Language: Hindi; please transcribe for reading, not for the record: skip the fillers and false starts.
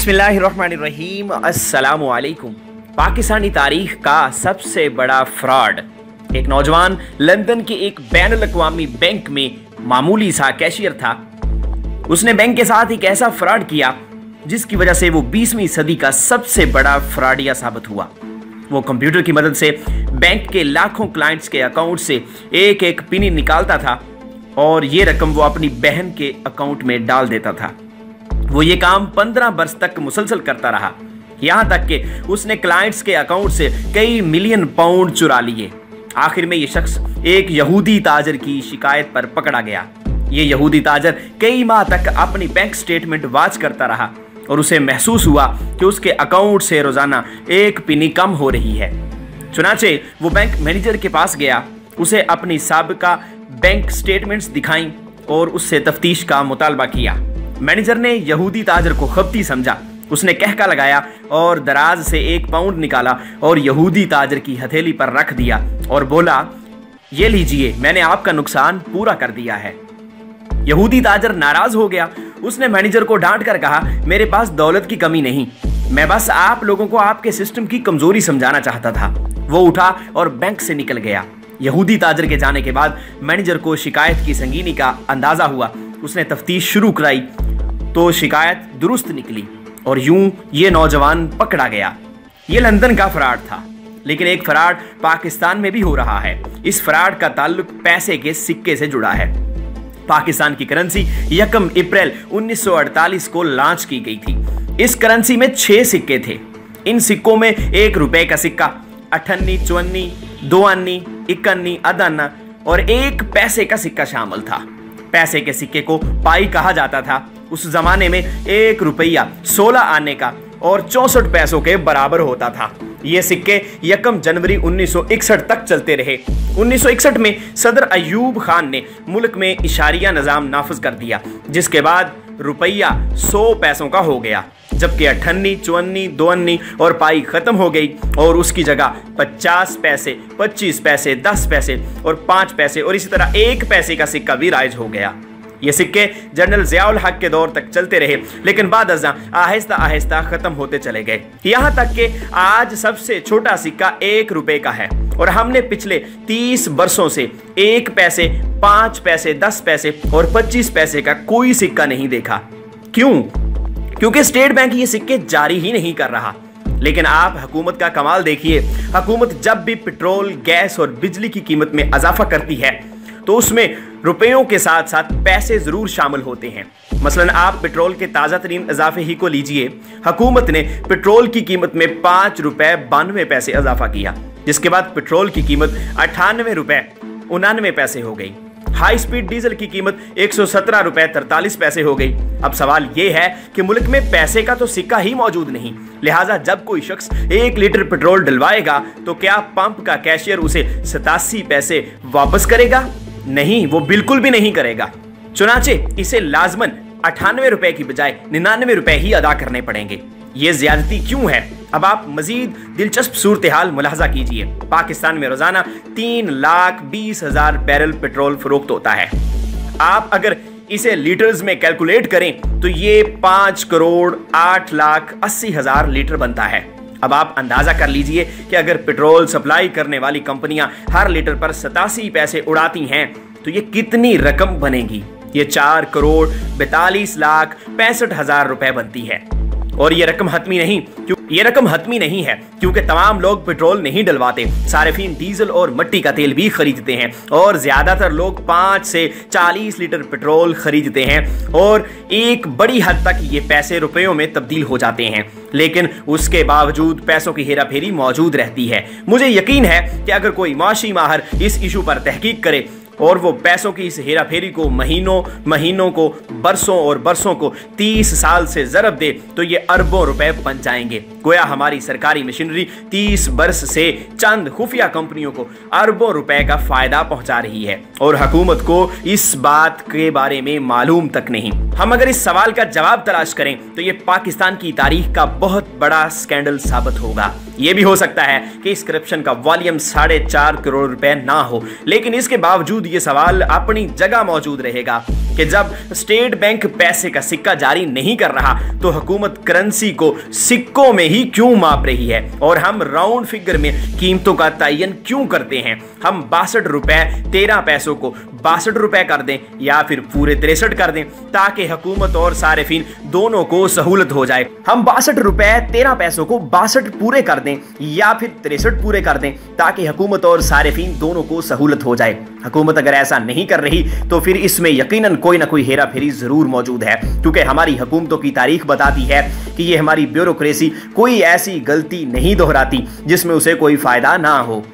बिस्मिल्लाहिर्रहमानिर्रहीम, अस्सलामुअलैकुम। पाकिस्तानी तारीख का सबसे बड़ा फ्रॉड। एक नौजवान लंदन के एक बैनुल-अक़वामी बैंक में मामूली सा कैशियर था। उसने बैंक के साथ एक ऐसा फ्रॉड किया जिसकी वजह से वो 20वीं सदी का सबसे बड़ा फ्रॉडिया साबित हुआ। वो कंप्यूटर की मदद से बैंक के लाखों क्लाइंट्स के अकाउंट से एक एक पिनी निकालता था और ये रकम वो अपनी बहन के अकाउंट में डाल देता था। वो ये काम 15 वर्ष तक मुसलसल करता रहा, यहां तक कि उसने क्लाइंट्स के अकाउंट से कई मिलियन पाउंड चुरा लिए। आखिर में ये शख्स एक यहूदी ताजर की शिकायत पर पकड़ा गया। ये यहूदी ताजर कई माह तक अपनी बैंक स्टेटमेंट वॉच करता रहा और उसे महसूस हुआ कि उसके अकाउंट से रोजाना एक पिनी कम हो रही है। चुनाचे वो बैंक मैनेजर के पास गया, उसे अपनी साबिका बैंक स्टेटमेंट्स दिखाई और उससे तफ्तीश का मुतालबा किया। मैनेजर ने यहूदी ताजर को खबती समझा। उसने कहका लगाया और दराज से एक पाउंड निकाला और यहूदी ताजर की हथेली पर रख दिया और बोला, ये लीजिए, मैंने आपका नुकसान पूरा कर दिया है। यहूदी ताजर नाराज हो गया। उसने मैनेजर को डांट कर कहा, मेरे पास दौलत की कमी नहीं, मैं बस आप लोगों को आपके सिस्टम की कमजोरी समझाना चाहता था। वो उठा और बैंक से निकल गया। यहूदी ताजर के जाने के बाद मैनेजर को शिकायत की संगीनी का अंदाजा हुआ। उसने तफ्तीश शुरू कराई तो शिकायत दुरुस्त निकली और यूं ये नौजवान पकड़ा गया। ये लंदन का फ्रॉड था, लेकिन एक फ्रॉड पाकिस्तान में भी हो रहा है। इस फ्रॉड का ताल्लुक पैसे के सिक्के से जुड़ा है। पाकिस्तान की करेंसी 1 अप्रैल 1948 को लॉन्च की गई थी। इस करेंसी में 6 सिक्के थे। इन सिक्कों में 1 रुपए का सिक्का, 58, 54, 2 आनी, 51, आधा आना और 1 पैसे का सिक्का शामिल था। पैसे के सिक्के को पाई कहा जाता था। उस जमाने में 1 रुपया 16 आने का और 64 पैसों के बराबर होता था। ये सिक्के 1 जनवरी 1961 तक चलते रहे। 1961 में सदर अयूब खान ने मुल्क में इशारिया निज़ाम नाफिज कर दिया, जिसके बाद रुपया 100 पैसों का हो गया, जबकि 58, 54, 2 आनी और पाई खत्म हो गई और उसकी जगह 50 पैसे, 25 पैसे, 10 पैसे और 5 पैसे और इसी तरह 1 पैसे का सिक्का भी राइज हो गया। ये सिक्के जनरल ज़ियाउल हक के दौर तक चलते रहे, लेकिन बाद आहिस्ता आहिस्ता खत्म होते चले गए, यहाँ तक कि आज सबसे छोटा सिक्का 1 रुपए का है और हमने पिछले 30 वर्षों से 1 पैसे, 5 पैसे, 10 पैसे और 25 पैसे का कोई सिक्का नहीं देखा। क्यों? क्योंकि स्टेट बैंक ये सिक्के जारी ही नहीं कर रहा। लेकिन आप हुकूमत का कमाल देखिए। हुकूमत जब भी पेट्रोल, गैस और बिजली की कीमत में इजाफा करती है तो उसमें रुपयों के साथ साथ पैसे जरूर शामिल होते हैं। मसलन आप पेट्रोल के ताज़ा तरीन इजाफे ही को लीजिए। हुकूमत ने पेट्रोल की कीमत में 5 रुपए 92 पैसे इजाफा किया, जिसके बाद पेट्रोल की कीमत 98 रुपए 99 पैसे हो गई। हाई स्पीड डीजल की कीमत 117 रुपए 43 पैसे हो गई। अब सवाल यह है कि मुल्क में पैसे का तो सिक्का ही मौजूद नहीं, लिहाजा जब कोई शख्स 1 लीटर पेट्रोल डलवाएगा तो क्या पंप का कैशियर उसे 87 पैसे वापस करेगा? नहीं, वो बिल्कुल भी नहीं करेगा। चुनाचे इसे लाजमन 98 रुपए की बजाय 99 रुपए ही अदा करने पड़ेंगे। ये ज्यादती क्यों है? अब आप मजीद दिलचस्प सूरत हाल मुलाहजा कीजिए। पाकिस्तान में रोजाना 3,20,000 बैरल पेट्रोल फरोख्त होता है। आप अगर इसे लीटर्स में कैलकुलेट करें तो ये 5,08,80,000 लीटर बनता है। अब आप अंदाजा कर लीजिए कि अगर पेट्रोल सप्लाई करने वाली कंपनियां हर लीटर पर 87 पैसे उड़ाती हैं तो ये कितनी रकम बनेगी? ये 4,42,65,000 रुपए बनती है। और ये रकम हतमी नहीं है क्योंकि तमाम लोग पेट्रोल नहीं डलवाते। सारिफीन डीजल और मट्टी का तेल भी खरीदते हैं और ज्यादातर लोग 5 से 40 लीटर पेट्रोल खरीदते हैं और एक बड़ी हद तक ये पैसे रुपयों में तब्दील हो जाते हैं, लेकिन उसके बावजूद पैसों की हेराफेरी मौजूद रहती है। मुझे यकीन है कि अगर कोई माशी माहिर इस इशू पर तहकीक करे और वो पैसों की इस हेराफेरी को महीनों को, बरसों और बरसों को 30 साल से ज़रब दे तो ये अरबों रुपए बन जाएंगे। गोया हमारी सरकारी मशीनरी 30 वर्ष से चंद खुफिया कंपनियों को अरबों रुपए का फायदा पहुंचा रही है और हुकूमत को इस बात के बारे में मालूम तक नहीं। हम अगर इस सवाल का जवाब तलाश करें तो ये पाकिस्तान की तारीख का बहुत बड़ा स्कैंडल साबित होगा। ये भी हो सकता है कि इस करप्शन का वॉल्यूम 4.5 करोड़ रुपए ना हो, लेकिन इसके बावजूद ये सवाल अपनी जगह मौजूद रहेगा। कि जब स्टेट बैंक पैसे का सिक्का जारी नहीं कर रहा तो हुकूमत करेंसी को सिक्कों में ही क्यों माप रही है, और हम राउंड फिगर में कीमतों का तयन क्यों करते हैं। हम 62 रुपए 13 पैसों को 62 रुपए कर दें या फिर पूरे 63 कर दें, ताकि हुकूमत और सारिफीन दोनों को सहूलत हो जाए। हम 62 रुपए 13 पैसों को 62 पूरे कर दें या फिर 63 पूरे कर दें, ताकि हुकूमत और सारिफीन दोनों को सहूलत हो जाए। हुकूमत अगर ऐसा नहीं कर रही तो फिर इसमें यकीनन कोई ना कोई हेरा फेरी जरूर मौजूद है, क्योंकि हमारी हुकूमतों की तारीख बताती है कि ये हमारी ब्यूरोक्रेसी कोई ऐसी गलती नहीं दोहराती जिसमें उसे कोई फायदा ना हो।